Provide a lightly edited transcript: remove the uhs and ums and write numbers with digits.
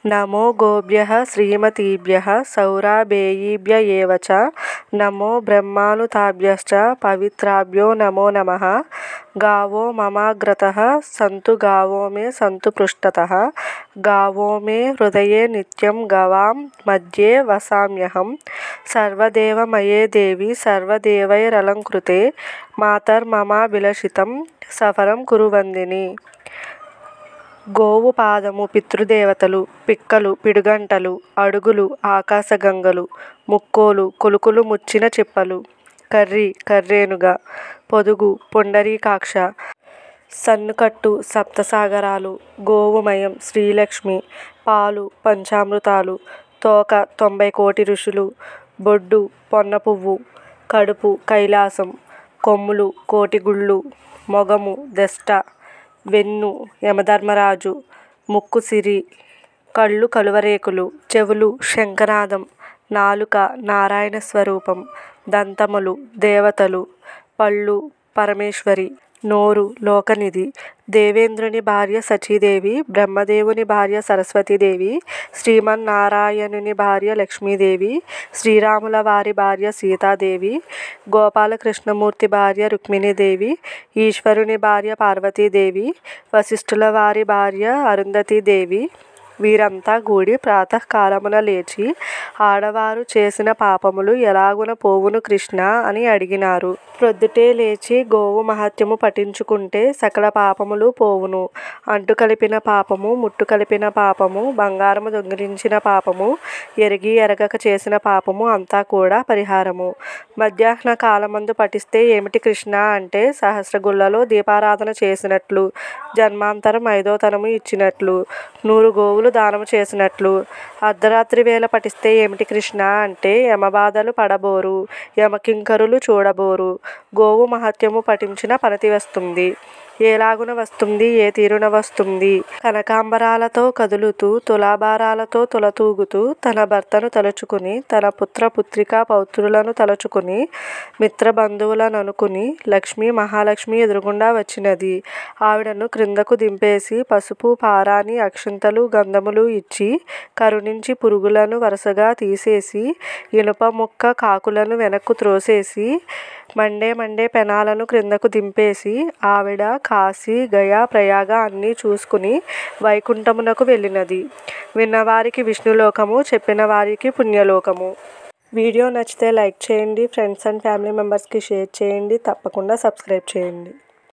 నమో గోభ్యః శ్రీమతీభ్యః సౌరభేయీభ్య ఏవ చ నమో బ్రహ్మానుతాభ్యశ్చ పవిత్రాభ్యో నమో నమః. గావో మమాగ్రతః సంతు గావో మే సంతు పృష్ఠతః గావో మే హృదయే నిత్యం గవాం మధ్యే వసామ్యహం. సర్వదేవమయే దేవి సర్వదేవైరలంకృతే మాతర్మమాభిలషితం సఫలం కురువందిని. గోవు పాదము పితృదేవతలు, పిక్కలు పిడుగంటలు, అడుగులు ఆకాశగంగలు, ముక్కోలు కొలుకులు ముచ్చిన చిప్పలు, కర్రి కర్రేనుగ, పొదుగు పుండరీకాక్ష, సన్నుకట్టు సప్తసాగరాలు, గోవుమయం శ్రీలక్ష్మి, పాలు పంచామృతాలు, తోక 90 కోటి ఋషులు, బొడ్డు పొన్నపువ్వు, కడుపు కైలాసం, కొమ్ములు కోటిగుళ్ళు, మొగము దష్ట, వెన్ను యమధర్మరాజు, ముక్కు సిరి, కళ్ళు కలువరేకులు, చెవులు శంఖనాదం, నాలుక నారాయణ స్వరూపం, దంతములు దేవతలు, పళ్ళు పరమేశ్వరి, నోరు లోకనిధి, దేవేంద్రుని భార్య సచీదేవి, బ్రహ్మదేవుని భార్య సరస్వతీదేవి, శ్రీమన్నారాయణుని భార్య లక్ష్మీదేవి, శ్రీరాముల వారి భార్య సీతాదేవి, గోపాలకృష్ణమూర్తి భార్య రుక్మిణీదేవి, ఈశ్వరుని భార్య పార్వతీదేవి, వశిష్ఠుల వారి భార్య అరుంధతీదేవి. వీరంతా కూడి ప్రాతకాలమున లేచి ఆడవారు చేసిన పాపములు ఎలాగున పోవును కృష్ణ అని అడిగినారు. ప్రొద్దుటే లేచి గోవు మహత్యము పఠించుకుంటే సకల పాపములు పోవును. అంటు కలిపిన పాపము, ముట్టు కలిపిన పాపము, బంగారము దొంగిలించిన పాపము, ఎరిగి ఎరగక చేసిన పాపము అంతా కూడా పరిహారము. మధ్యాహ్న కాలమందు పఠిస్తే ఏమిటి కృష్ణ అంటే సహస్రగుళ్లలో దీపారాధన చేసినట్లు, జన్మాంతరం 5వ తనము ఇచ్చినట్లు, 100 గోవులు దానము చేసినట్లు. అర్ధరాత్రి వేళ పఠిస్తే ఏమిటి కృష్ణ అంటే యమబాధలు పడబోరు, యమకింకరులు చూడబోరు. గోవు మహత్యము పఠించిన ఫలితి వస్తుంది. ఏలాగున వస్తుంది, ఏ తీరున వస్తుంది? కనకాంబరాలతో కదులుతూ, తులాభారాలతో తులతూగుతూ, తన భర్తను తలుచుకుని, తన పుత్ర పుత్రికా పౌత్రులను తలుచుకుని, మిత్రబంధువులననుకుని లక్ష్మీ మహాలక్ష్మి ఎదురుగుండా వచ్చినది. ఆవిడను క్రిందకు దింపేసి పసుపు పారాని అక్షింతలు గంధములు ఇచ్చి కరుణించి పురుగులను వరుసగా తీసేసి, ఇనుప ముక్క కాకులను వెనక్కు త్రోసేసి, మండే పెనాలను క్రిందకు దింపేసి ఆవిడ కాశీ గయా ప్రయాగ అన్నీ చూసుకుని వైకుంఠమునకు వెళ్ళినది. విన్నవారికి విష్ణులోకము, చెప్పిన వారికి పుణ్యలోకము. వీడియో నచ్చితే లైక్ చేయండి, ఫ్రెండ్స్ అండ్ ఫ్యామిలీ మెంబర్స్కి షేర్ చేయండి, తప్పకుండా సబ్స్క్రైబ్ చేయండి.